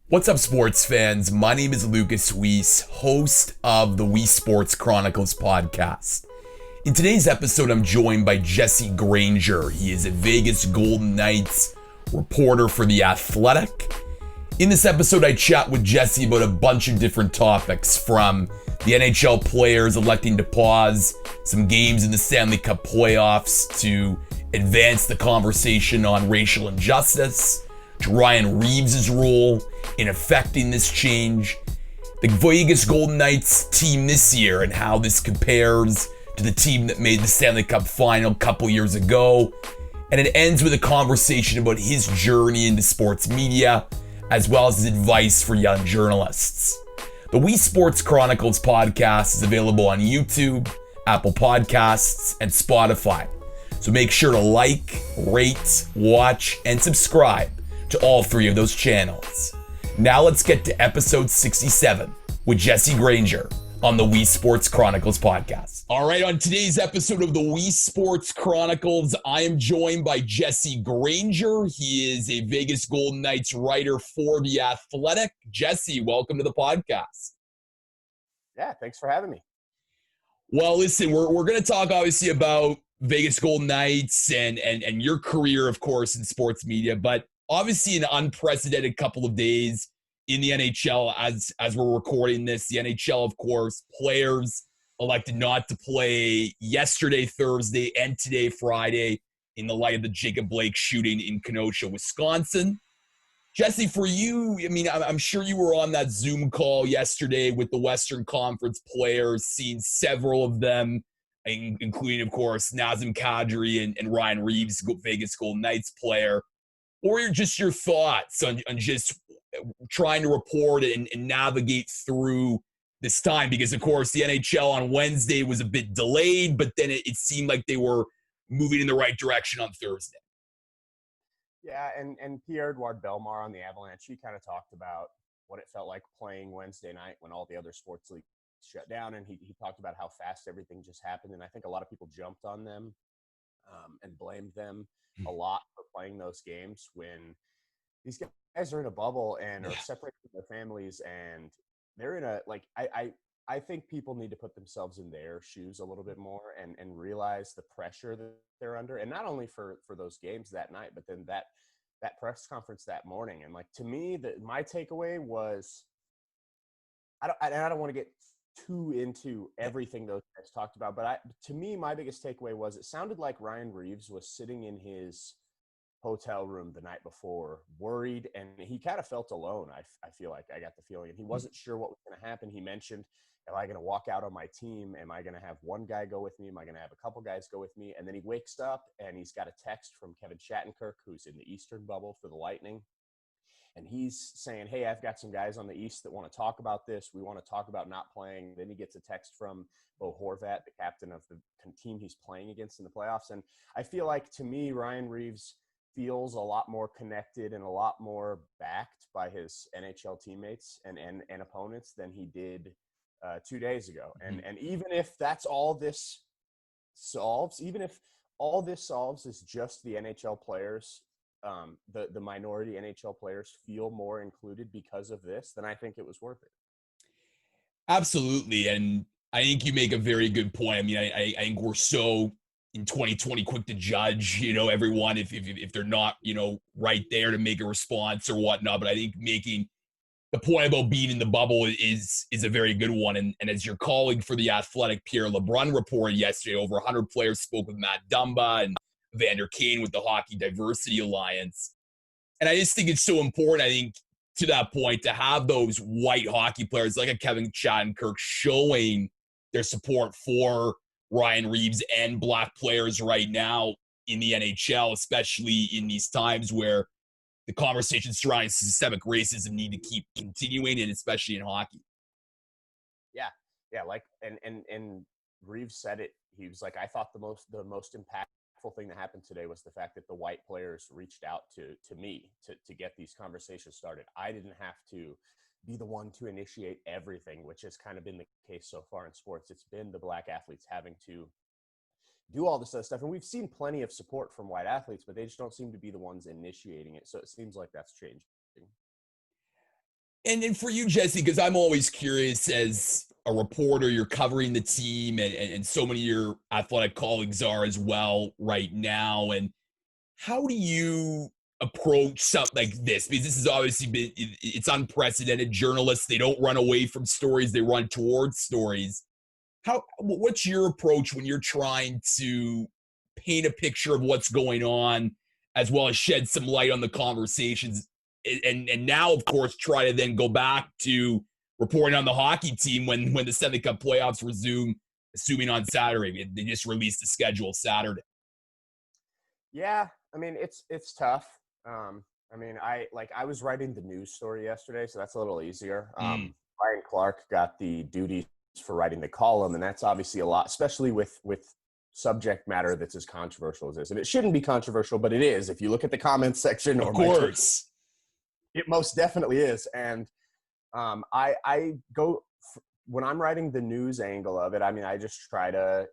What's up, sports fans? My name is lukasweese, host of the Weesesports Chronicles Podcast. In today's episode, I'm joined by Jesse Granger. He is a Vegas Golden Knights reporter for The Athletic. In this episode, I chat with Jesse about a bunch of different topics, from the NHL players electing to pause some games in the Stanley Cup playoffs to advance the conversation on racial injustice, to Ryan Reaves' role in affecting this change, the Vegas Golden Knights team this year and how this compares to the team that made the Stanley Cup Final a couple years ago. And it ends with a conversation about his journey into sports media, as well as his advice for young journalists. The Weesports Chronicles Podcast is available on YouTube, Apple Podcasts, and Spotify. So make sure to like, rate, watch, and subscribe to all three of those channels. Now let's get to episode 67 with Jesse Granger on the Weesports Chronicles Podcast. All right, on today's episode of the Weesports Chronicles, I am joined by Jesse Granger. He is a Vegas Golden Knights writer for The Athletic. Jesse, welcome to the podcast. Yeah, thanks for having me. Well, listen, we're going to talk obviously about Vegas Golden Knights and your career, of course, in sports media, but obviously an unprecedented couple of days in the NHL as we're recording this. The NHL, of course, players elected not to play yesterday, Thursday, and today, Friday, in the light of the Jacob Blake shooting in Kenosha, Wisconsin. Jesse, for you, I mean, I'm sure you were on that Zoom call yesterday with the Western Conference players, seeing several of them, including, of course, Nazem Kadri and Ryan Reaves, Vegas Golden Knights player. Or just your thoughts on just trying to report and navigate through this time? Because, of course, the NHL on Wednesday was a bit delayed, but then it seemed like they were moving in the right direction on Thursday. Yeah, and Pierre-Edouard Bellemare on the Avalanche, he kind of talked about what it felt like playing Wednesday night when all the other sports leagues shut down, and he talked about how fast everything just happened, and I think a lot of people jumped on them and blamed them a lot for playing those games when these guys are in a bubble and are separated from their families, and they're in a, like, I think people need to put themselves in their shoes a little bit more and realize the pressure that they're under, and not only for those games that night, but then that press conference that morning. And, like, to me, my takeaway was, I don't want to get too into everything those guys talked about, but to me, my biggest takeaway was it sounded like Ryan Reaves was sitting in his hotel room the night before, worried, and he kind of felt alone. I feel like I got the feeling, and he wasn't sure what was going to happen. He mentioned, am I going to walk out on my team? Am I going to have one guy go with me? Am I going to have a couple guys go with me? And then he wakes up and he's got a text from Kevin Shattenkirk, who's in the Eastern bubble for the Lightning. And he's saying, hey, I've got some guys on the East that want to talk about this. We want to talk about not playing. Then he gets a text from Bo Horvat, the captain of the team he's playing against in the playoffs. And I feel like, to me, Ryan Reaves feels a lot more connected and a lot more backed by his NHL teammates and opponents than he did 2 days ago. And even if that's all this solves, even if all this solves is just the NHL players, the minority NHL players feel more included because of this, then I think it was worth it. Absolutely. And I think you make a very good point. I mean, I think we're so in 2020 quick to judge, everyone if they're not, right there to make a response or whatnot. But I think making the point about being in the bubble is a very good one. And as your colleague for The Athletic, Pierre LeBrun, reported yesterday, over 100 players spoke with Matt Dumba and Vander Kane with the Hockey Diversity Alliance. And I just think it's so important, I think, to that point, to have those white hockey players like a Kevin Shattenkirk showing their support for Ryan Reaves and black players right now in the NHL, especially in these times where the conversations surrounding systemic racism need to keep continuing, and especially in hockey. Yeah, like, and Reaves said it. He was like, I thought the most impactful thing that happened today was the fact that the white players reached out to me to get these conversations started. I didn't have to be the one to initiate everything, which has kind of been the case so far in sports. It's been the black athletes having to do all this other stuff. And we've seen plenty of support from white athletes, but they just don't seem to be the ones initiating it. So it seems like that's changing. And for you, Jesse, because I'm always curious as a reporter, you're covering the team, and so many of your athletic colleagues are as well right now. And how do you approach something like this? Because this has obviously been, it's unprecedented. Journalists, they don't run away from stories, they run towards stories. What's your approach when you're trying to paint a picture of what's going on, as well as shed some light on the conversations, and now, of course, try to then go back to reporting on the hockey team when the Stanley Cup playoffs resume, assuming on Saturday? They just released the schedule Saturday. Yeah, I mean, it's tough. I was writing the news story yesterday, so that's a little easier. Ryan Clark got the duties for writing the column, and that's obviously a lot, especially with subject matter that's as controversial as this. And it shouldn't be controversial, but it is. If you look at the comments section, of course, it most definitely is. And I go when I'm writing the news angle of it. I mean, I just try to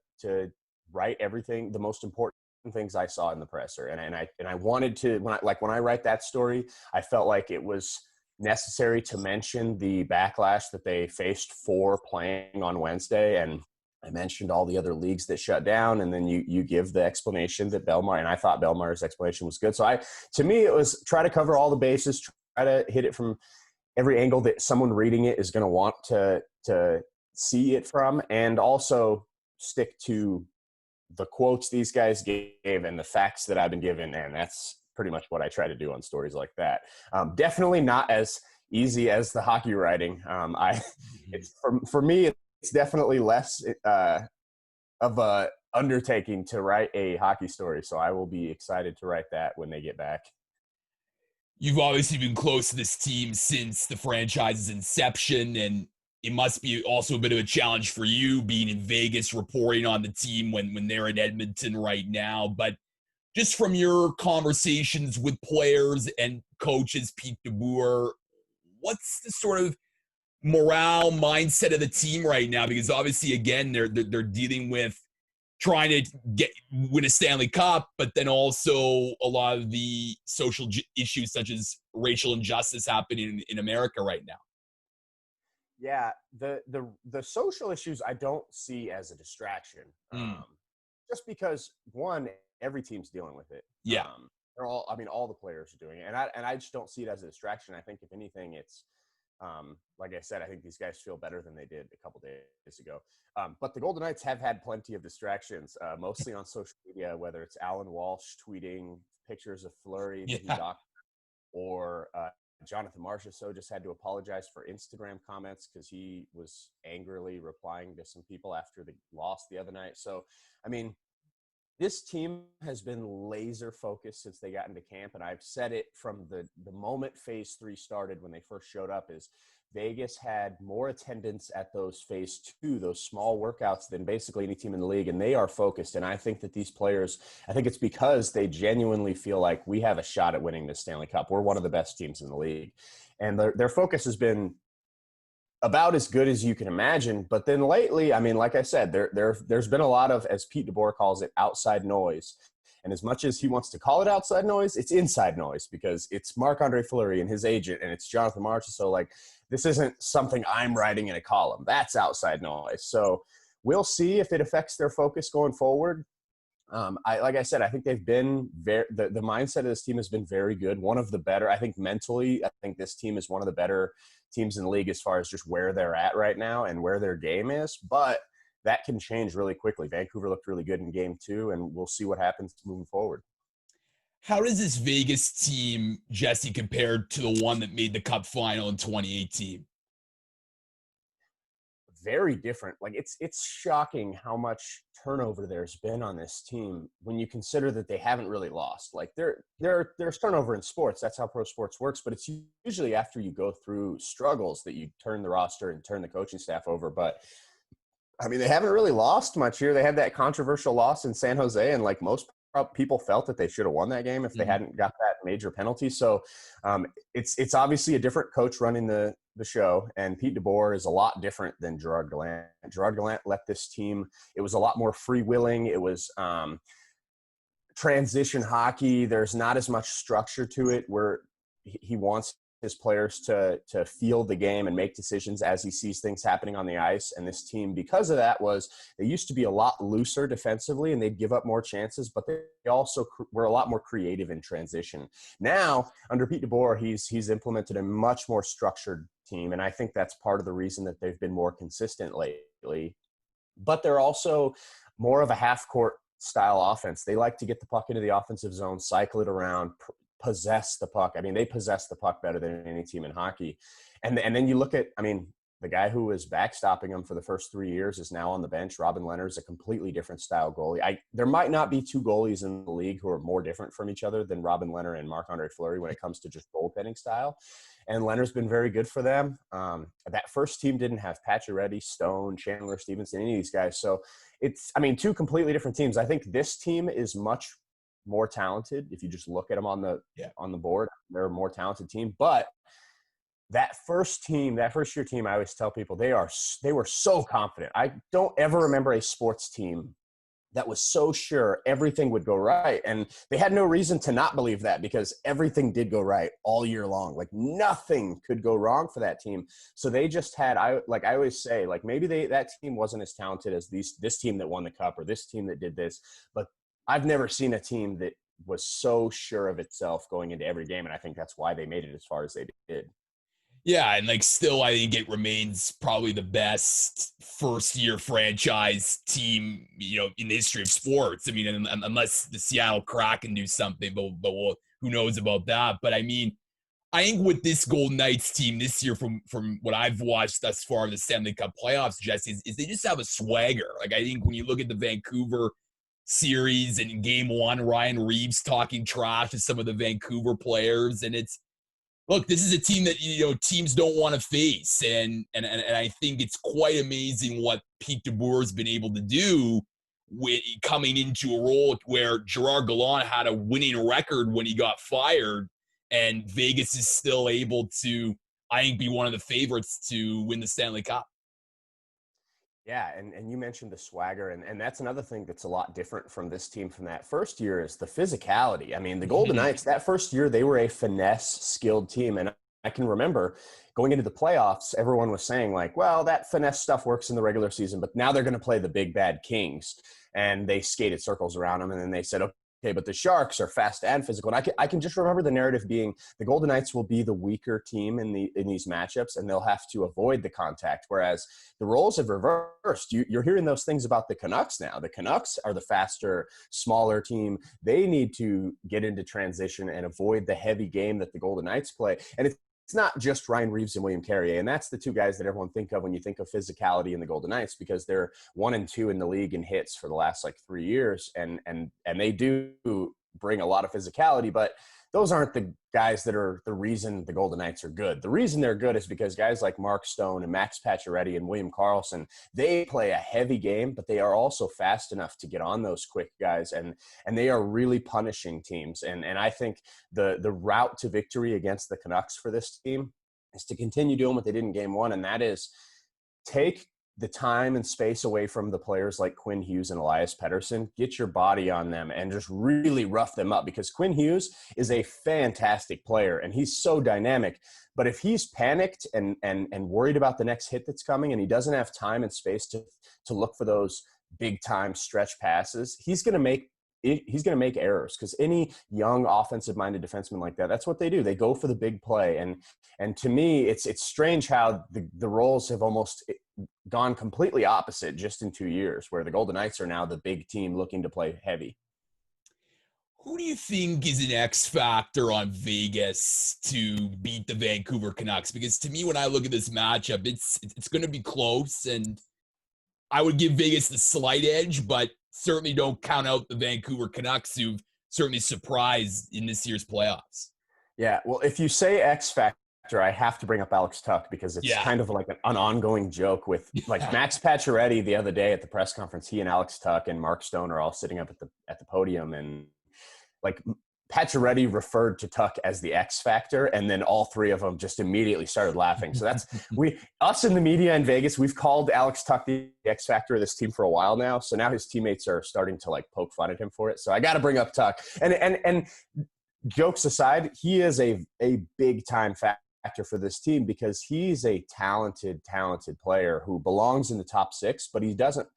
write everything, the most important things I saw in the presser, and I wanted to, when I write that story, I felt like it was necessary to mention the backlash that they faced for playing on Wednesday. And I mentioned all the other leagues that shut down, and then you give the explanation that Bellemare, and I thought Bellemare's explanation was good. So to me, it was try to cover all the bases, try to hit it from every angle that someone reading it is going to want to see it from, and also stick to the quotes these guys gave and the facts that I've been given. And that's pretty much what I try to do on stories like that. Definitely not as easy as the hockey writing. It's for me, it's definitely less of a undertaking to write a hockey story. So I will be excited to write that when they get back. You've obviously been close to this team since the franchise's inception, and it must be also a bit of a challenge for you being in Vegas reporting on the team when they're in Edmonton right now. But just from your conversations with players and coaches, Pete DeBoer, what's the sort of morale mindset of the team right now? Because obviously, again, they're dealing with trying to win a Stanley Cup, but then also a lot of the social issues such as racial injustice happening in America right now. Yeah, the social issues I don't see as a distraction, just because one, every team's dealing with it. Yeah, all the players are doing it, and I just don't see it as a distraction. I think if anything, it's like I said, I think these guys feel better than they did a couple days ago. But the Golden Knights have had plenty of distractions, mostly on social media, whether it's Alan Walsh tweeting pictures of Fleury that he docked, or Jonathan Marchessault just had to apologize for Instagram comments because he was angrily replying to some people after the loss the other night. So, I mean, this team has been laser focused since they got into camp. And I've said it from the moment phase 3 started, when they first showed up, is Vegas had more attendance at those phase 2, those small workouts, than basically any team in the league. And they are focused. And I think that these players, I think it's because they genuinely feel like we have a shot at winning this Stanley Cup. We're one of the best teams in the league. And their focus has been about as good as you can imagine. But then lately, I mean, like I said, there's been a lot of, as Pete DeBoer calls it, outside noise. And as much as he wants to call it outside noise, it's inside noise, because it's Marc-Andre Fleury and his agent, and it's Jonathan Marchessault. So, like, this isn't something I'm writing in a column. That's outside noise. So we'll see if it affects their focus going forward. Like I said, I think they've been the mindset of this team has been very good. One of the better, I think mentally, I think this team is one of the better teams in the league as far as just where they're at right now and where their game is. But that can change really quickly. Vancouver looked really good in game 2, and we'll see what happens moving forward. How does this Vegas team, Jesse, compare to the one that made the Cup Final in 2018? Very different. Like, it's shocking how much turnover there's been on this team when you consider that they haven't really lost. Like, there's turnover in sports. That's how pro sports works. But it's usually after you go through struggles that you turn the roster and turn the coaching staff over. But I mean, they haven't really lost much here. They had that controversial loss in San Jose, and like most people felt that they should have won that game if they hadn't got that major penalty. So it's obviously a different coach running the show, and Pete DeBoer is a lot different than Gerard Gallant. Gerard Gallant let this team, it was a lot more freewheeling. It was transition hockey. There's not as much structure to it, where he wants his players to feel the game and make decisions as he sees things happening on the ice. And this team, because of that, they used to be a lot looser defensively and they'd give up more chances, but they also were a lot more creative in transition. Now, under Pete DeBoer, he's implemented a much more structured team, and I think that's part of the reason that they've been more consistent lately. But they're also more of a half-court style offense. They like to get the puck into the offensive zone, cycle it around, possess the puck. I mean, they possess the puck better than any team in hockey. And then you look at, I mean, the guy who was backstopping them for the first 3 years is now on the bench. Robin Leonard's a completely different style goalie. There might not be two goalies in the league who are more different from each other than Robin Leonard and Marc-Andre Fleury when it comes to just goaltending style. And Leonard's been very good for them. That first team didn't have Pacioretty, Stone, Chandler Stevenson, any of these guys. So it's, I mean, two completely different teams. I think this team is much more talented. If you just look at them on the board, they're a more talented team. But that first year team, I always tell people they were so confident. I don't ever remember a sports team that was so sure everything would go right. And they had no reason to not believe that because everything did go right all year long. Like nothing could go wrong for that team. So they just had, I always say, like maybe that team wasn't as talented as this team that won the cup or this team that did this, but I've never seen a team that was so sure of itself going into every game. And I think that's why they made it as far as they did. Yeah, and like still, I think it remains probably the best first-year franchise team, you know, in the history of sports. I mean, unless the Seattle Kraken do something, but who knows about that? But I mean, I think with this Golden Knights team this year, from what I've watched thus far in the Stanley Cup playoffs, Jesse, is they just have a swagger. Like I think when you look at the Vancouver series and in Game 1, Ryan Reaves talking trash to some of the Vancouver players, and it's. Look, this is a team that, you know, teams don't want to face. And I think it's quite amazing what Pete DeBoer has been able to do with coming into a role where Gerard Gallant had a winning record when he got fired. And Vegas is still able to, I think, be one of the favorites to win the Stanley Cup. Yeah, and you mentioned the swagger, and that's another thing that's a lot different from this team from that first year is the physicality. I mean, the Golden Knights, that first year, they were a finesse, skilled team, and I can remember going into the playoffs, everyone was saying, like, well, that finesse stuff works in the regular season, but now they're going to play the big bad Kings, and they skated circles around them, and then they said, okay, but the Sharks are fast and physical. And I can just remember the narrative being the Golden Knights will be the weaker team in these matchups, and they'll have to avoid the contact. Whereas the roles have reversed. You're hearing those things about the Canucks now. The Canucks are the faster, smaller team. They need to get into transition and avoid the heavy game that the Golden Knights play. And it's not just Ryan Reaves and William Carrier, and that's the two guys that everyone think of when you think of physicality in the Golden Knights, because they're 1 and 2 in the league in hits for the last like 3 years, and they do bring a lot of physicality, but those aren't the guys that are the reason the Golden Knights are good. The reason they're good is because guys like Mark Stone and Max Pacioretty and William Karlsson, they play a heavy game, but they are also fast enough to get on those quick guys, and they are really punishing teams. And I think the route to victory against the Canucks for this team is to continue doing what they did in Game 1, and that is take the time and space away from the players like Quinn Hughes and Elias Pettersson, get your body on them and just really rough them up, because Quinn Hughes is a fantastic player and he's so dynamic. But if he's panicked and worried about the next hit that's coming and he doesn't have time and space to look for those big time stretch passes, he's going to make errors, because any young offensive minded defenseman like that, that's what they do. They go for the big play. And to me, it's strange how the roles have almost gone completely opposite just in 2 years, where the Golden Knights are now the big team looking to play heavy. Who do you think is an X factor on Vegas to beat the Vancouver Canucks? Because to me, when I look at this matchup, it's going to be close, and I would give Vegas the slight edge, but certainly don't count out the Vancouver Canucks, who've certainly surprised in this year's playoffs. Yeah, well, if you say X factor, I have to bring up Alex Tuch, because it's kind of like an ongoing joke with like Max Pacioretty the other day at the press conference. He and Alex Tuch and Mark Stone are all sitting up at the podium, and like Pacioretty referred to Tuch as the X factor, and then all three of them just immediately started laughing. So that's us in the media in Vegas, we've called Alex Tuch the X factor of this team for a while now. So now his teammates are starting to like poke fun at him for it. So I got to bring up Tuch, and jokes aside, he is a big time factor factor for this team because he's a talented player who belongs in the top six, but he doesn't.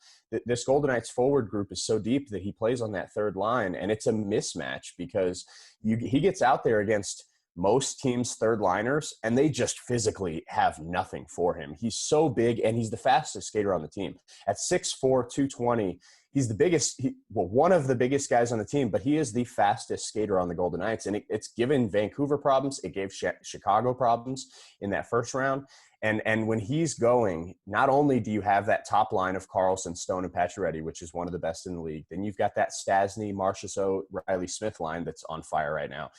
This Golden Knights forward group is so deep that he plays on that third line, and it's a mismatch because he gets out there against most teams' third liners, and they just physically have nothing for him. He's so big, and he's the fastest skater on the team. At 6'4", 220, he's the biggest, one of the biggest guys on the team, but he is the fastest skater on the Golden Knights, and it's given Vancouver problems. It gave Chicago problems in that first round. And when he's going, not only do you have that top line of Carlson, Stone, and Pacioretty, which is one of the best in the league, then you've got that Stastny, Marchessault, Riley Smith line that's on fire right now.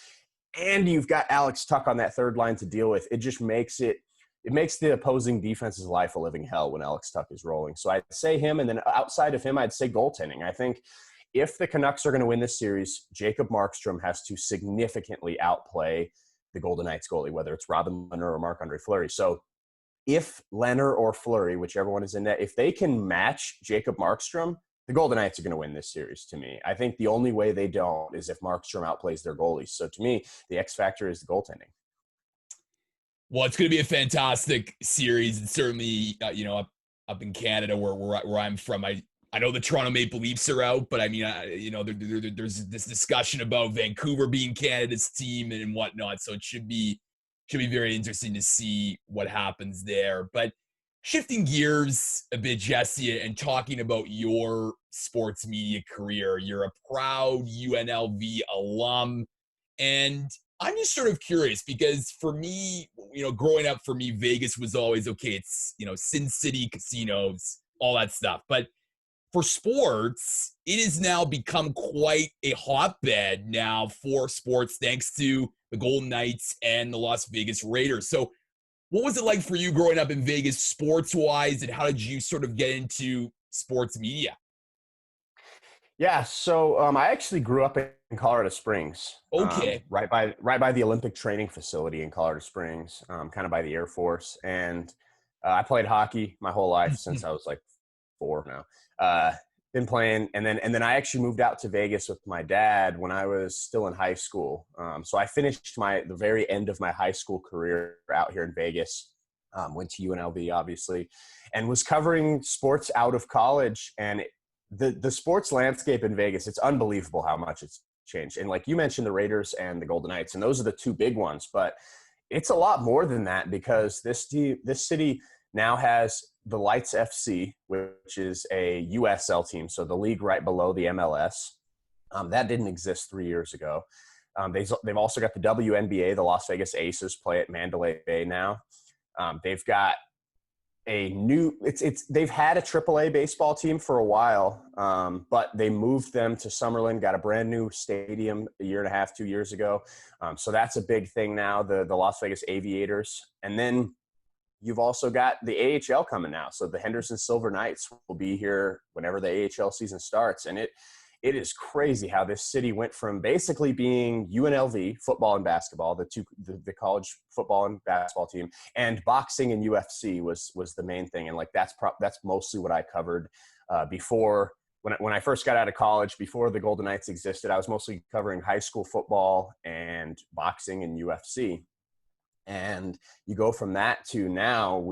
And you've got Alex Tuch on that third line to deal with. It just makes it makes the opposing defense's life a living hell when Alex Tuch is rolling. So I'd say him, and then outside of him, I'd say goaltending. I think if the Canucks are going to win this series, Jacob Markstrom has to significantly outplay the Golden Knights goalie, whether it's Robin Lehner or Marc-Andre Fleury. So if Lehner or Fleury, whichever one is in net, if they can match Jacob Markstrom, the Golden Knights are going to win this series to me. I think the only way they don't is if Markstrom outplays their goalies. So to me, the X factor is the goaltending. Well, it's going to be a fantastic series. And certainly, up in Canada where I'm from, I know the Toronto Maple Leafs are out, but I mean, there's this discussion about Vancouver being Canada's team and whatnot. So it should be very interesting to see what happens there. But shifting gears a bit, Jesse, and talking about your sports media career, you're a proud UNLV alum. And I'm just sort of curious because for me, growing up for me, Vegas was always, okay, it's, Sin City casinos, all that stuff. But for sports, it has now become quite a hotbed now for sports thanks to the Golden Knights and the Las Vegas Raiders. So what was it like for you growing up in Vegas sports-wise, and how did you sort of get into sports media? Yeah, so I actually grew up in Colorado Springs. Okay. Right by the Olympic training facility in Colorado Springs, kind of by the Air Force. And I played hockey my whole life since I was like 4 now. Been playing, and then I actually moved out to Vegas with my dad when I was still in high school. So I finished the very end of my high school career out here in Vegas. Went to UNLV, obviously, and was covering sports out of college. And the sports landscape in Vegas, it's unbelievable how much it's changed. And like you mentioned, the Raiders and the Golden Knights, and those are the two big ones. But it's a lot more than that because this city now has the Lights FC, which is a USL team, so the league right below the MLS. That didn't exist 3 years ago. They've also got the WNBA, the Las Vegas Aces play at Mandalay Bay now. They've got they've had a AAA baseball team for a while, but they moved them to Summerlin, got a brand new stadium a year and a half, 2 years ago. So that's a big thing now, the Las Vegas Aviators. And then you've also got the AHL coming now. So the Henderson Silver Knights will be here whenever the AHL season starts. And it is crazy how this city went from basically being UNLV, football and basketball, the college football and basketball team, and boxing and UFC was the main thing. And like that's mostly what I covered before. When I first got out of college, before the Golden Knights existed, I was mostly covering high school football and boxing and UFC. And you go from that to now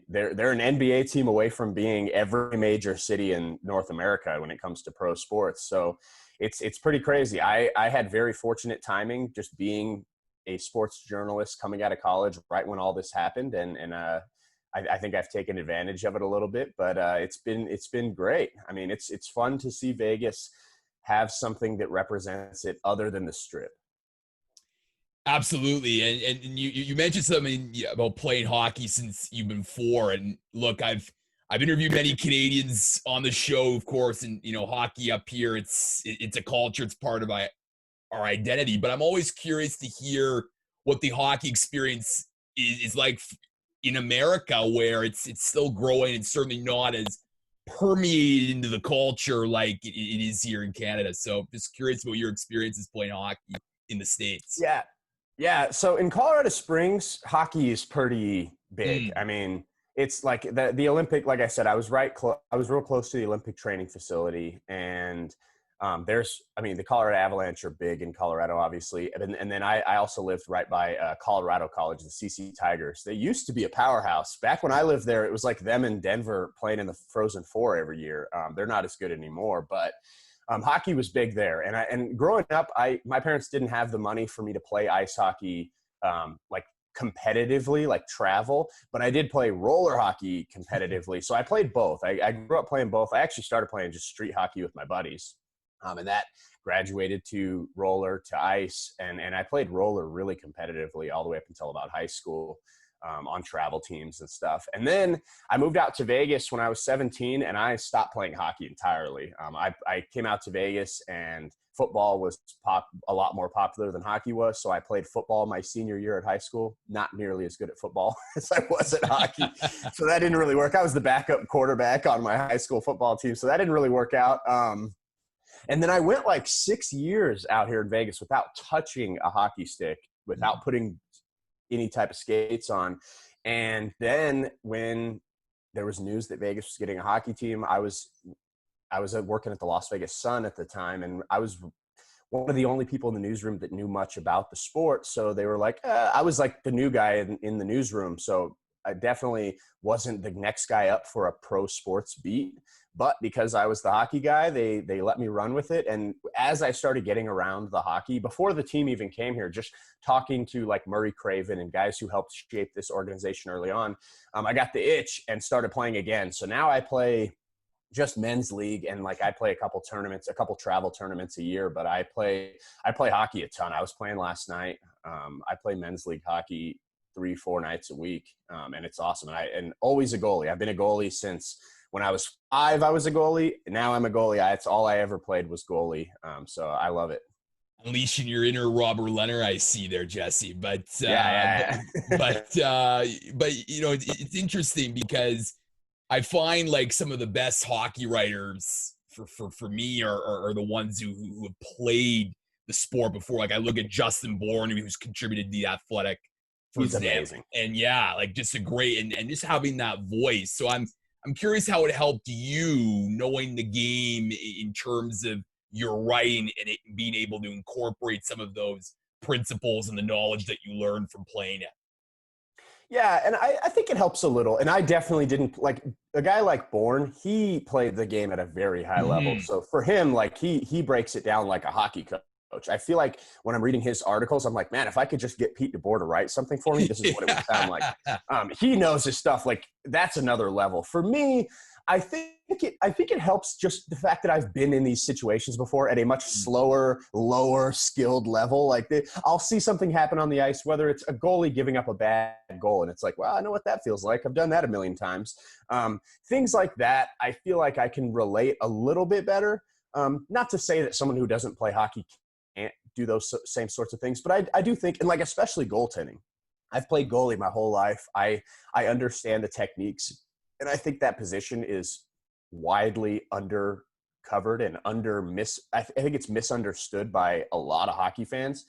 they're an NBA team away from being every major city in North America when it comes to pro sports. So it's pretty crazy. I had very fortunate timing just being a sports journalist coming out of college right when all this happened. And I think I've taken advantage of it a little bit, but it's been great. I mean, it's fun to see Vegas have something that represents it other than the Strip. Absolutely. And you mentioned something about playing hockey since you've been 4. And look, I've interviewed many Canadians on the show, of course, and hockey up here, it's a culture, it's part of our identity. But I'm always curious to hear what the hockey experience is like in America, where it's still growing and certainly not as permeated into the culture like it is here in Canada. So just curious about your experiences playing hockey in the States. Yeah. So in Colorado Springs, hockey is pretty big. I mean, it's like the Olympic, like I said, I was real close to the Olympic training facility, and The Colorado Avalanche are big in Colorado, obviously. And then I also lived right by Colorado College, the CC Tigers. They used to be a powerhouse. Back when I lived there, it was like them and Denver playing in the Frozen Four every year. They're not as good anymore, but hockey was big there. And growing up, my parents didn't have the money for me to play ice hockey like competitively, like travel, but I did play roller hockey competitively. So I played both. I grew up playing both. I actually started playing just street hockey with my buddies. And that graduated to roller, to ice. And I played roller really competitively all the way up until about high school on travel teams and stuff. And then I moved out to Vegas when I was 17 and I stopped playing hockey entirely. I came out to Vegas and football was a lot more popular than hockey was. So I played football my senior year at high school, not nearly as good at football as I was at hockey. So that didn't really work. I was the backup quarterback on my high school football team. So that didn't really work out. And then I went like 6 years out here in Vegas without touching a hockey stick, without putting any type of skates on. And then when there was news that Vegas was getting a hockey team, I was working at the Las Vegas Sun at the time, and I was one of the only people in the newsroom that knew much about the sport. So they were like, I was like the new guy in the newsroom. So I definitely wasn't the next guy up for a pro sports beat. But because I was the hockey guy, they let me run with it. And as I started getting around the hockey, before the team even came here, just talking to like Murray Craven and guys who helped shape this organization early on, I got the itch and started playing again. So now I play just men's league, and like I play a couple travel tournaments a year, but I play hockey a ton. I was playing last night. I play men's league hockey 3-4 nights a week. And it's awesome. And always a goalie. I've been a goalie since when I was 5, I was a goalie. Now I'm a goalie. It's all I ever played was goalie. So I love it. Unleashing your inner Robert Leonard, I see there, Jesse. But yeah. but you know, it's interesting because I find like some of the best hockey writers for me are the ones who have played the sport before. Like I look at Justin Bourne, who's contributed to The Athletic, for He's example. amazing. And yeah, like just a great and just having that voice. So I'm curious how it helped you knowing the game in terms of your writing and it being able to incorporate some of those principles and the knowledge that you learned from playing it. Yeah, and I think it helps a little. And I definitely didn't like a guy like Bourne. He played the game at a very high level. So for him, like he breaks it down like a hockey coach. I feel like when I'm reading his articles, I'm like, man, if I could just get Pete DeBoer to write something for me, this is what it would sound like. He knows his stuff. Like that's another level. For me, I think it helps just the fact that I've been in these situations before at a much slower, lower skilled level. Like I'll see something happen on the ice, whether it's a goalie giving up a bad goal, and it's like, well, I know what that feels like. I've done that a million times. Things like that, I feel like I can relate a little bit better. Not to say that someone who doesn't play hockey can't do those same sorts of things, but I do think, and like especially goaltending. I've played goalie my whole life. I understand the techniques. And I think that position is widely undercovered and I think it's misunderstood by a lot of hockey fans,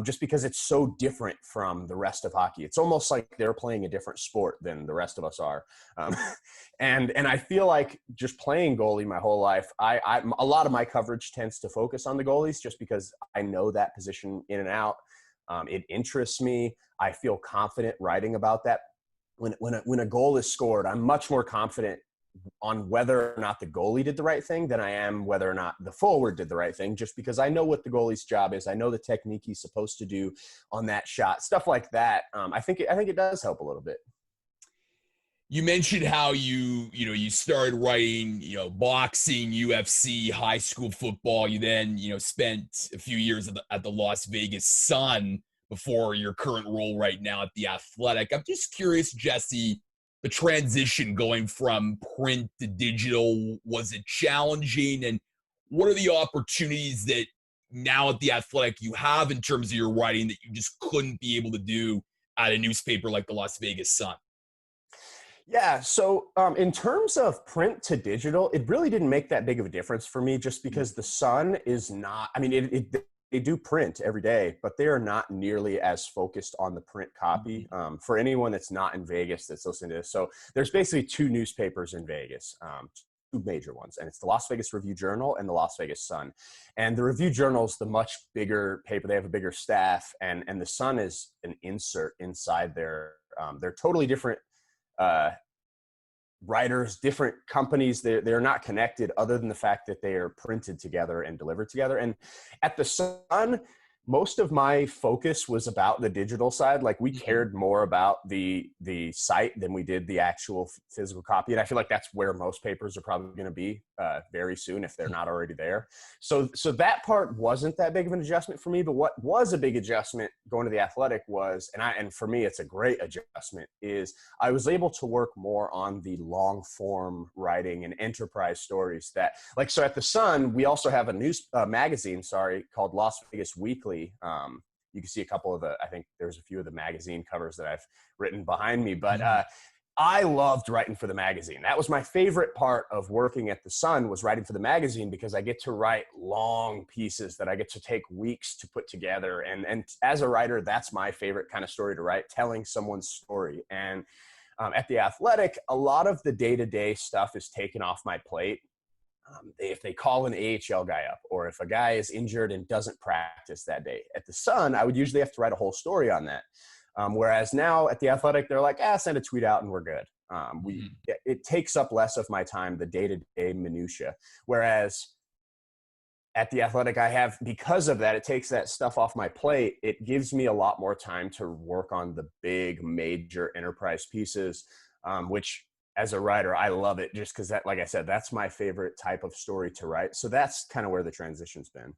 just because it's so different from the rest of hockey. It's almost like they're playing a different sport than the rest of us are. And I feel like just playing goalie my whole life, a lot of my coverage tends to focus on the goalies just because I know that position in and out. It interests me. I feel confident writing about that. When a goal is scored, I'm much more confident on whether or not the goalie did the right thing than I am whether or not the forward did the right thing, just because I know what the goalie's job is. I know the technique he's supposed to do on that shot, stuff like that. I think it does help a little bit. You mentioned how you started writing, boxing, UFC, high school football. You then, spent a few years at the Las Vegas Sun before your current role right now at The Athletic. I'm just curious, Jesse, the transition going from print to digital, was it challenging? And what are the opportunities that now at The Athletic you have in terms of your writing that you just couldn't be able to do at a newspaper like the Las Vegas Sun? Yeah. So in terms of print to digital, it really didn't make that big of a difference for me, just because the Sun is not, they do print every day, but they are not nearly as focused on the print copy. For anyone that's not in Vegas that's listening to this. So there's basically 2 newspapers in Vegas. major ones, and it's the Las Vegas Review-Journal and the Las Vegas Sun. And the Review-Journal is the much bigger paper. They have a bigger staff, and the Sun is an insert inside their they're totally different writers, different companies. They're not connected other than the fact that they are printed together and delivered together. And at the Sun, most of my focus was about the digital side. Like, we cared more about the site than we did the actual physical copy. And I feel like that's where most papers are probably going to be very soon, if they're not already there. So that part wasn't that big of an adjustment for me. But what was a big adjustment going to the Athletic was, and for me, it's a great adjustment, is I was able to work more on the long form writing and enterprise stories that, like, so at the Sun, we also have a magazine called Las Vegas Weekly. You can see a couple of I think there's a few of the magazine covers that I've written behind me, but I loved writing for the magazine. That was my favorite part of working at the Sun, was writing for the magazine, because I get to write long pieces that I get to take weeks to put together. And as a writer, that's my favorite kind of story to write, telling someone's story. And at the Athletic, a lot of the day-to-day stuff is taken off my plate. If they call an AHL guy up, or if a guy is injured and doesn't practice that day. At the Sun, I would usually have to write a whole story on that. Whereas now at the Athletic, they're like, send a tweet out and we're good. It takes up less of my time, the day-to-day minutia. Whereas at the Athletic, because of that, it takes that stuff off my plate. It gives me a lot more time to work on the big, major enterprise pieces, which, as a writer, I love it, just because that, like I said, that's my favorite type of story to write. So that's kind of where the transition's been.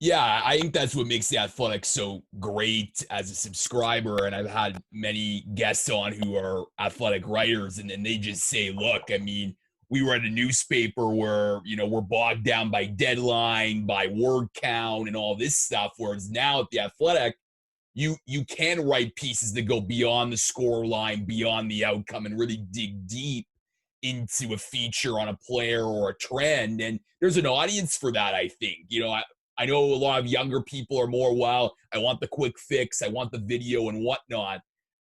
Yeah, I think that's what makes the Athletic so great as a subscriber. And I've had many guests on who are Athletic writers, and they just say, look, I mean, we were at a newspaper where, we're bogged down by deadline, by word count, and all this stuff. Whereas now at the Athletic, you can write pieces that go beyond the score line, beyond the outcome, and really dig deep into a feature on a player or a trend. And there's an audience for that, I think. I know a lot of younger people are more, I want the quick fix, I want the video and whatnot.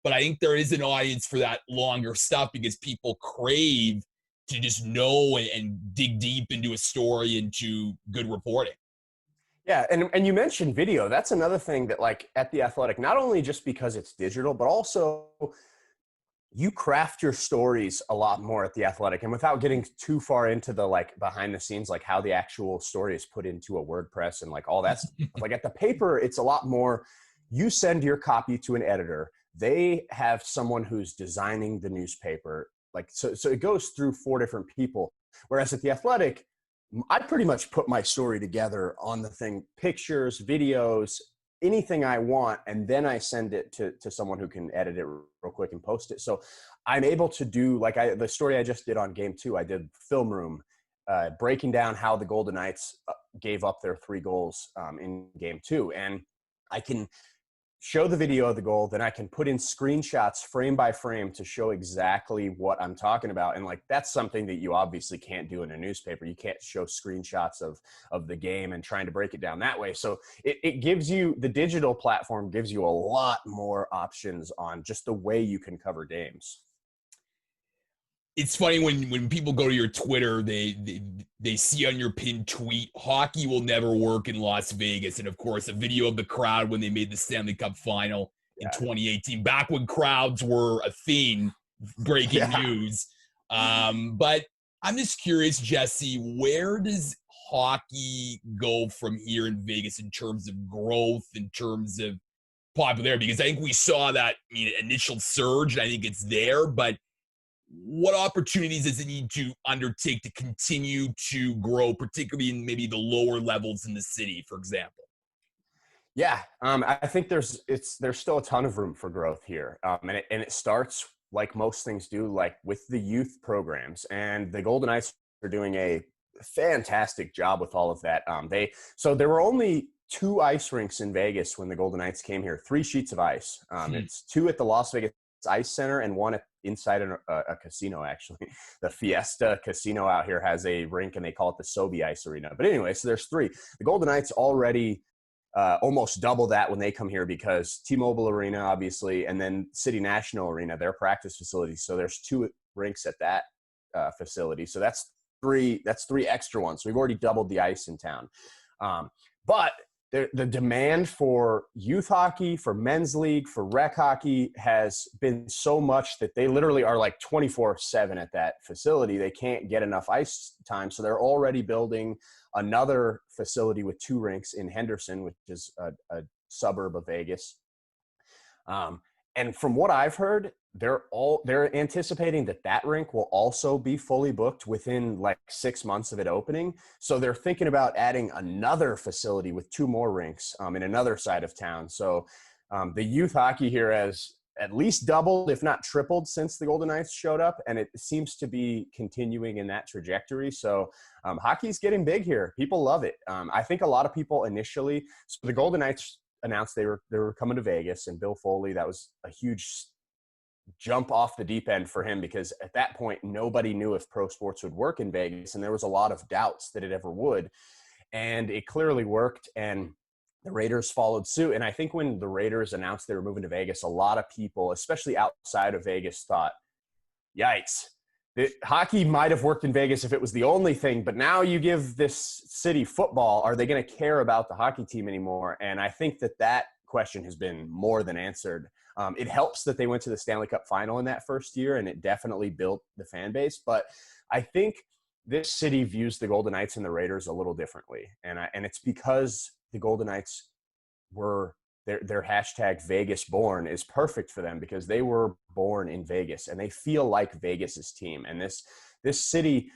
But I think there is an audience for that longer stuff, because people crave to just know and dig deep into a story, into good reporting. Yeah, and you mentioned video. That's another thing that, like, at the Athletic, not only just because it's digital, but also you craft your stories a lot more at the Athletic. And without getting too far into the, like, behind the scenes, like how the actual story is put into a WordPress and like all that stuff. Like at the paper, it's a lot more, you send your copy to an editor. They have someone who's designing the newspaper. Like, so it goes through 4 different people. Whereas at the Athletic, I pretty much put my story together on the thing, pictures, videos, anything I want, and then I send it to someone who can edit it real quick and post it. So I'm able to do, like, the story I just did on Game 2, I did Film Room, breaking down how the Golden Knights gave up their 3 goals in Game 2. And I can show the video of the goal, then I can put in screenshots frame by frame to show exactly what I'm talking about. And like, that's something that you obviously can't do in a newspaper. You can't show screenshots of the game and trying to break it down that way. So it gives you, the digital platform gives you a lot more options on just the way you can cover games. It's funny when people go to your Twitter, they see on your pinned tweet, hockey will never work in Las Vegas. And of course, a video of the crowd when they made the Stanley Cup Final in 2018, back when crowds were a thing, breaking news. But I'm just curious, Jesse, where does hockey go from here in Vegas in terms of growth, in terms of popularity? Because I think we saw that initial surge, and I think it's there, but what opportunities does it need to undertake to continue to grow, particularly in maybe the lower levels in the city, for example? Yeah, I think there's still a ton of room for growth here, and it starts, like most things do, like with the youth programs, and the Golden Knights are doing a fantastic job with all of that. So there were only 2 ice rinks in Vegas when the Golden Knights came here, 3 sheets of ice. It's 2 at the Las Vegas Ice Center and 1 inside a casino, actually. The Fiesta Casino out here has a rink, and they call it the Sobe Ice Arena. But anyway, so there's 3. The Golden Knights already almost double that when they come here, because T-Mobile Arena, obviously, and then City National Arena, their practice facility. So there's 2 rinks at that facility. So that's three extra ones. So we've already doubled the ice in town. But the demand for youth hockey, for men's league, for rec hockey has been so much that they literally are like 24/7 at that facility. They can't get enough ice time. So they're already building another facility with 2 rinks in Henderson, which is a suburb of Vegas. And from what I've heard, they're anticipating that rink will also be fully booked within like 6 months of it opening. So they're thinking about adding another facility with 2 more rinks in another side of town. So the youth hockey here has at least doubled, if not tripled, since the Golden Knights showed up, and it seems to be continuing in that trajectory. So hockey's getting big here. People love it. I think a lot of people initially, so the Golden Knights announced they were coming to Vegas, and Bill Foley, that was a huge jump off the deep end for him, because at that point nobody knew if pro sports would work in Vegas, and there was a lot of doubts that it ever would, and it clearly worked, and the Raiders followed suit. And I think when the Raiders announced they were moving to Vegas, a lot of people, especially outside of Vegas, thought, yikes, hockey might have worked in Vegas if it was the only thing, but now you give this city football, are they going to care about the hockey team anymore? And I think that question has been more than answered. It helps that they went to the Stanley Cup Final in that first year, and it definitely built the fan base. But I think this city views the Golden Knights and the Raiders a little differently. And it's because the Golden Knights were their hashtag Vegas born is perfect for them, because they were born in Vegas and they feel like Vegas's team. And this city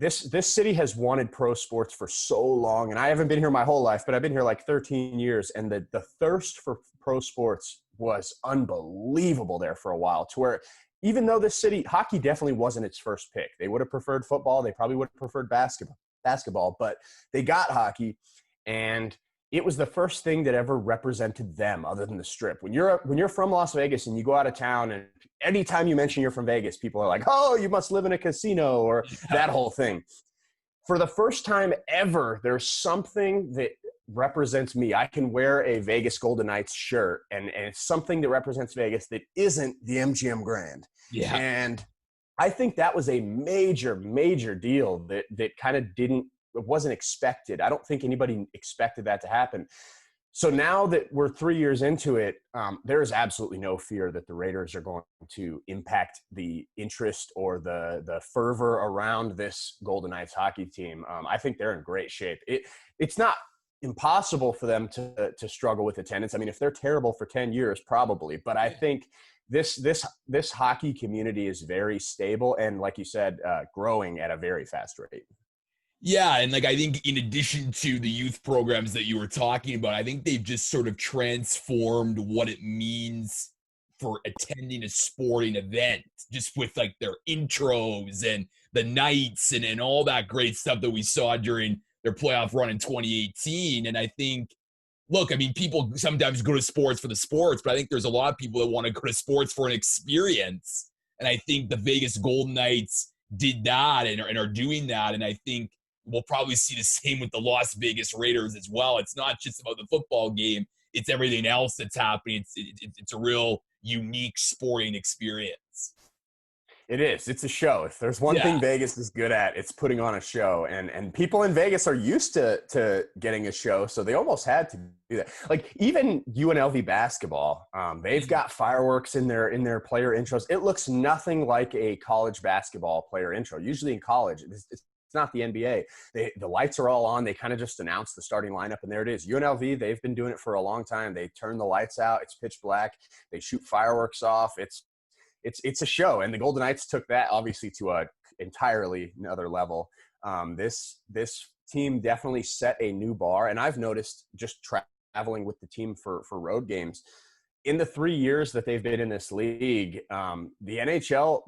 has wanted pro sports for so long. And I haven't been here my whole life, but I've been here like 13 years. And the thirst for pro sports was unbelievable there for a while, to where even though this city, hockey definitely wasn't its first pick. They would have preferred football. They probably would have preferred basketball, but they got hockey, and it was the first thing that ever represented them other than the Strip. When you're from Las Vegas and you go out of town, and anytime you mention you're from Vegas, people are like, oh, you must live in a casino, or that whole thing. For the first time ever, there's something that represents me. I can wear a Vegas Golden Knights shirt, and it's something that represents Vegas that isn't the MGM Grand. Yeah. And I think that was a major, major deal that kind of it wasn't expected. I don't think anybody expected that to happen. So now that we're 3 years into it, there is absolutely no fear that the Raiders are going to impact the interest or the fervor around this Golden Knights hockey team. I think they're in great shape. It's not impossible for them to struggle with attendance. I mean, if they're terrible for 10 years, probably. But I think this hockey community is very stable and, like you said, growing at a very fast rate. Yeah, and like I think in addition to the youth programs that you were talking about, I think they've just sort of transformed what it means for attending a sporting event, just with like their intros and the nights and all that great stuff that we saw during their playoff run in 2018. And I think, look, I mean, people sometimes go to sports for the sports, but I think there's a lot of people that want to go to sports for an experience. And I think the Vegas Golden Knights did that and are doing that. And I think we'll probably see the same with the Las Vegas Raiders as well. It's not just about the football game. It's everything else that's happening. It's a real unique sporting experience. It is. It's a show. If there's one thing Vegas is good at, it's putting on a show. And people in Vegas are used to getting a show, so they almost had to do that. Like even UNLV basketball, they've got fireworks in their player intros. It looks nothing like a college basketball player intro. Usually in college, it's not the NBA. The lights are all on. They kind of just announce the starting lineup, and there it is. UNLV, they've been doing it for a long time. They turn the lights out. It's pitch black. They shoot fireworks off. It's a show, and the Golden Knights took that obviously to a entirely another level. This team definitely set a new bar, and I've noticed just traveling with the team for road games. In the 3 years that they've been in this league, the NHL,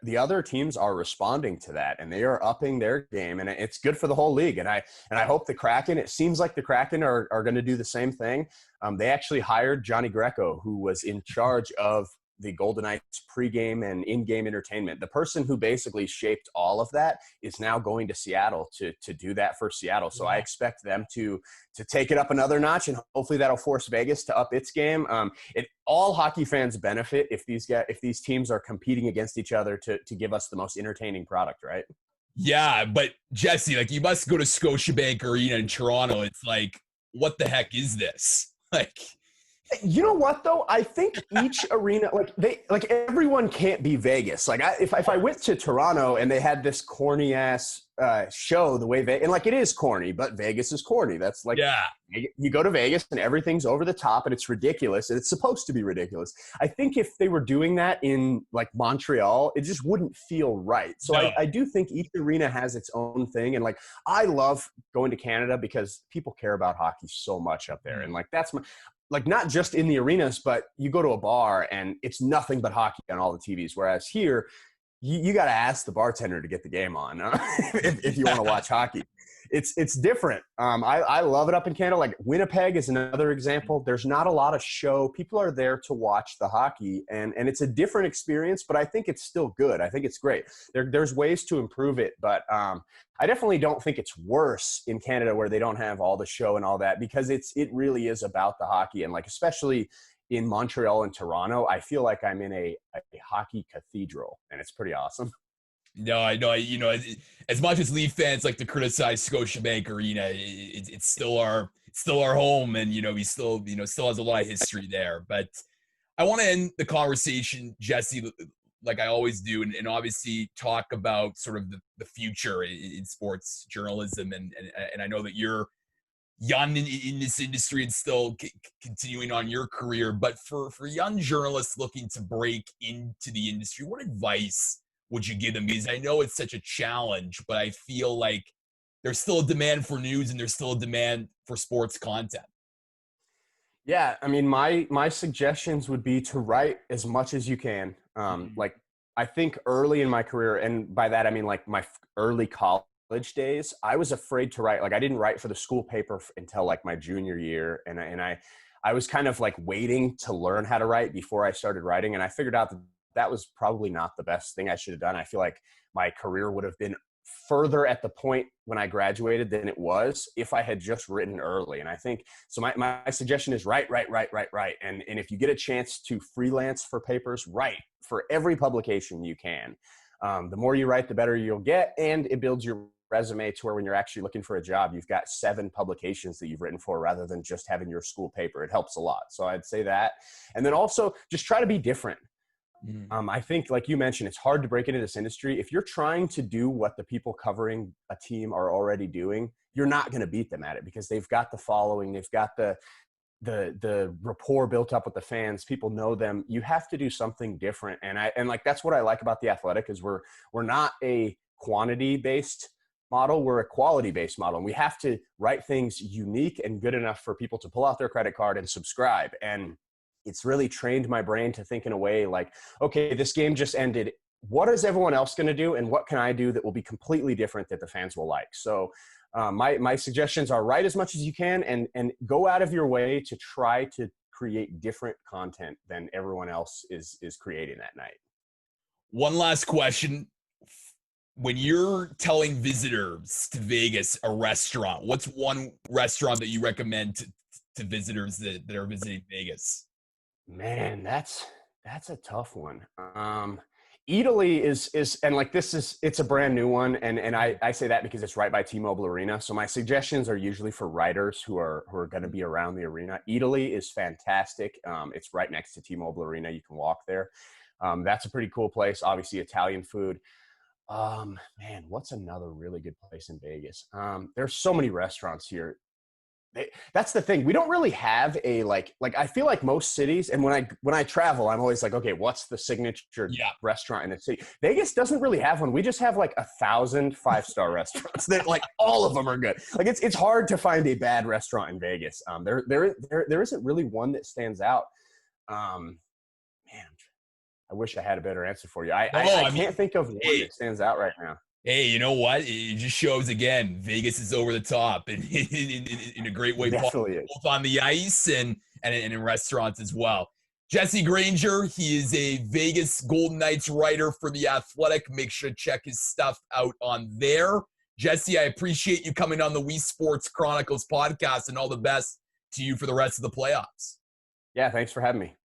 the other teams are responding to that, and they are upping their game, and it's good for the whole league. And I hope the Kraken, it seems like the Kraken are going to do the same thing. They actually hired Johnny Greco, who was in charge of the Golden Knights pregame and in-game entertainment. The person who basically shaped all of that is now going to Seattle to do that for Seattle. So I expect them to take it up another notch, and hopefully that'll force Vegas to up its game. All hockey fans benefit if these teams are competing against each other to give us the most entertaining product, right? Yeah, but Jesse, like you must go to Scotiabank Arena in Toronto. It's like, what the heck is this? Like, You know what though? I think each arena, like everyone can't be Vegas. Like if I went to Toronto and they had this corny ass show, the way and like it is corny, but Vegas is corny. That's like yeah, you go to Vegas and everything's over the top and it's ridiculous and it's supposed to be ridiculous. I think if they were doing that in like Montreal, it just wouldn't feel right. So no, I do think each arena has its own thing. And like I love going to Canada because people care about hockey so much up there. And like that's like not just in the arenas, but you go to a bar and it's nothing but hockey on all the TVs. Whereas here, you got to ask the bartender to get the game on if you want to watch hockey. It's different. I love it up in Canada. Like Winnipeg is another example. There's not a lot of show. People are there to watch the hockey, and it's a different experience, but I think it's still good. I think it's great. There's ways to improve it, but I definitely don't think it's worse in Canada where they don't have all the show and all that, because it really is about the hockey. And like, especially in Montreal and Toronto, I feel like I'm in a hockey cathedral, and it's pretty awesome. no, I know. You know, as much as Leaf fans like to criticize Scotiabank Arena, it's still our home, and you know, he still has a lot of history there. But I want to end the conversation, Jesse, like I always do, and obviously talk about sort of the future in sports journalism, and I know that you're young in this industry and still continuing on your career. But for young journalists looking to break into the industry, what advice would you give them? Because I know it's such a challenge, but I feel like there's still a demand for news and there's still a demand for sports content. Yeah, I mean, my suggestions would be to write as much as you can. Like, I think early in my career, and by that I mean like my early college days, I was afraid to write. Like, I didn't write for the school paper until like my junior year, and I was kind of like waiting to learn how to write before I started writing, and I figured out that was probably not the best thing I should have done. I feel like my career would have been further at the point when I graduated than it was if I had just written early. And I think, so my suggestion is write. And if you get a chance to freelance for papers, write for every publication you can. The more you write, the better you'll get. And it builds your resume to where when you're actually looking for a job, you've got 7 publications that you've written for rather than just having your school paper. It helps a lot. So I'd say that. And then also just try to be different. I think, like you mentioned, it's hard to break into this industry. If you're trying to do what the people covering a team are already doing, you're not going to beat them at it because they've got the following, they've got the rapport built up with the fans. People know them. You have to do something different, and like that's what I like about the Athletic is we're not a quantity based model, we're a quality based model, and we have to write things unique and good enough for people to pull out their credit card and subscribe. And it's really trained my brain to think in a way like, okay, this game just ended. What is everyone else going to do? And what can I do that will be completely different that the fans will like? So my suggestions are write as much as you can and go out of your way to try to create different content than everyone else is creating that night. One last question. When you're telling visitors to Vegas a restaurant, what's one restaurant that you recommend to visitors that are visiting Vegas? Man, that's a tough one. Italy is and like it's a brand new one, and I say that because it's right by T-Mobile Arena. So my suggestions are usually for writers who are going to be around the arena. Italy is fantastic. It's right next to T-Mobile Arena. You can walk there. That's a pretty cool place. Obviously, Italian food. Man, what's another really good place in Vegas? There's so many restaurants here. That's the thing. We don't really have a like I feel like most cities, and when I travel, I'm always like, okay, what's the signature restaurant in the city? Vegas doesn't really have one. We just have like 1,000 5-star restaurants that like all of them are good. Like it's hard to find a bad restaurant in Vegas. There isn't really one that stands out. Man, I wish I had a better answer for you. I can't think of one that stands out right now. Hey, you know what? It just shows again, Vegas is over the top and in a great way, both on the ice and in restaurants as well. Jesse Granger, he is a Vegas Golden Knights writer for The Athletic. Make sure to check his stuff out on there. Jesse, I appreciate you coming on the Weesports Chronicles podcast, and all the best to you for the rest of the playoffs. Yeah, thanks for having me.